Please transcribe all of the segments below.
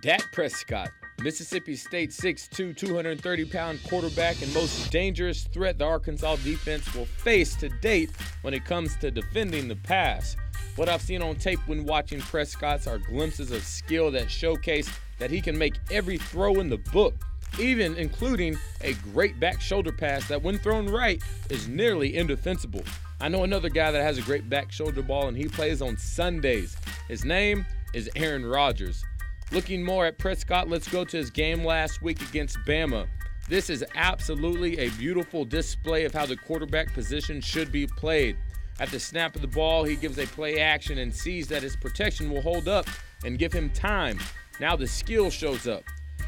Dak Prescott, Mississippi State 6'2", 230-pound quarterback and most dangerous threat the Arkansas defense will face to date when it comes to defending the pass. What I've seen on tape when watching Prescott are glimpses of skill that showcase that he can make every throw in the book, even including a great back shoulder pass that, when thrown right, is nearly indefensible. I know another guy that has a great back shoulder ball, and he plays on Sundays. His name is Aaron Rodgers. Looking more at Prescott, let's go to his game last week against Bama. This is absolutely a beautiful display of how the quarterback position should be played. At the snap of the ball, he gives a play action and sees that his protection will hold up and give him time. Now the skill shows up.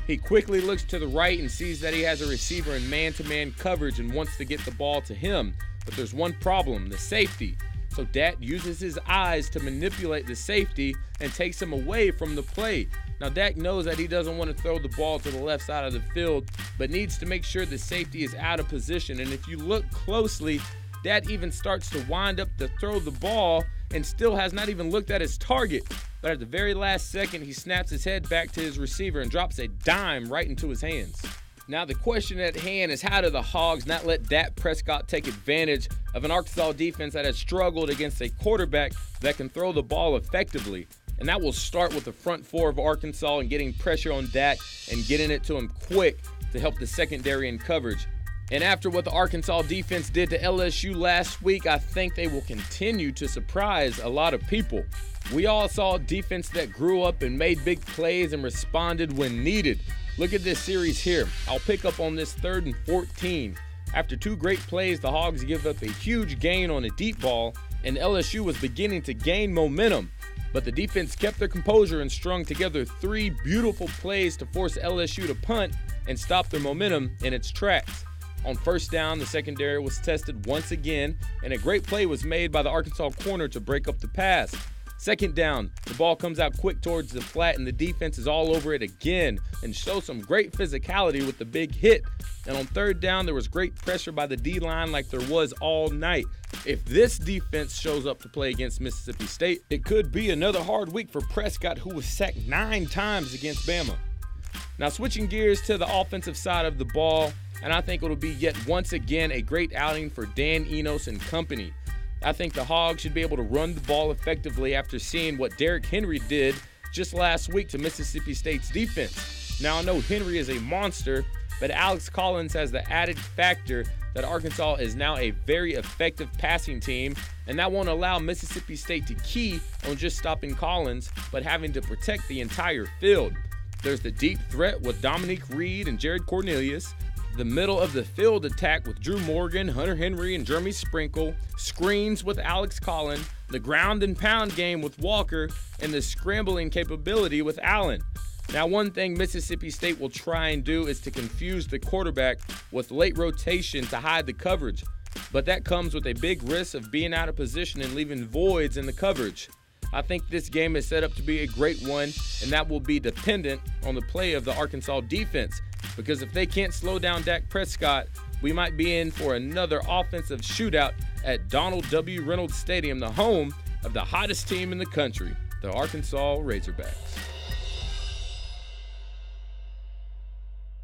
He quickly looks to the right and sees that he has a receiver in man-to-man coverage and wants to get the ball to him. But there's one problem, the safety. So Dak uses his eyes to manipulate the safety and takes him away from the play. Now Dak knows that he doesn't want to throw the ball to the left side of the field, but needs to make sure the safety is out of position. And if you look closely, Dak even starts to wind up to throw the ball and still has not even looked at his target. But at the very last second, he snaps his head back to his receiver and drops a dime right into his hands. Now the question at hand is, how do the Hogs not let Dak Prescott take advantage of an Arkansas defense that has struggled against a quarterback that can throw the ball effectively? And that will start with the front four of Arkansas and getting pressure on Dak and getting it to him quick to help the secondary in coverage. And after what the Arkansas defense did to LSU last week, I think they will continue to surprise a lot of people. We all saw a defense that grew up and made big plays and responded when needed. Look at this series here. I'll pick up on this 3rd and 14. After two great plays, the Hogs give up a huge gain on a deep ball, and LSU was beginning to gain momentum. But the defense kept their composure and strung together 3 beautiful plays to force LSU to punt and stop their momentum in its tracks. On first down, the secondary was tested once again, and a great play was made by the Arkansas corner to break up the pass. Second down, the ball comes out quick towards the flat, and the defense is all over it again and shows some great physicality with the big hit. And on third down, there was great pressure by the D-line like there was all night. If this defense shows up to play against Mississippi State, it could be another hard week for Prescott, who was sacked 9 times against Bama. Now switching gears to the offensive side of the ball, and I think it'll be yet once again a great outing for Dan Enos and company. I think the Hogs should be able to run the ball effectively after seeing what Derrick Henry did just last week to Mississippi State's defense. Now I know Henry is a monster, but Alex Collins has the added factor that Arkansas is now a very effective passing team, and that won't allow Mississippi State to key on just stopping Collins, but having to protect the entire field. There's the deep threat with Dominique Reed and Jared Cornelius, the middle of the field attack with Drew Morgan, Hunter Henry, and Jeremy Sprinkle, screens with Alex Collins, the ground and pound game with Walker, and the scrambling capability with Allen. Now, one thing Mississippi State will try and do is to confuse the quarterback with late rotation to hide the coverage, but that comes with a big risk of being out of position and leaving voids in the coverage. I think this game is set up to be a great one, and that will be dependent on the play of the Arkansas defense. Because if they can't slow down Dak Prescott, we might be in for another offensive shootout at Donald W. Reynolds Stadium, the home of the hottest team in the country, the Arkansas Razorbacks.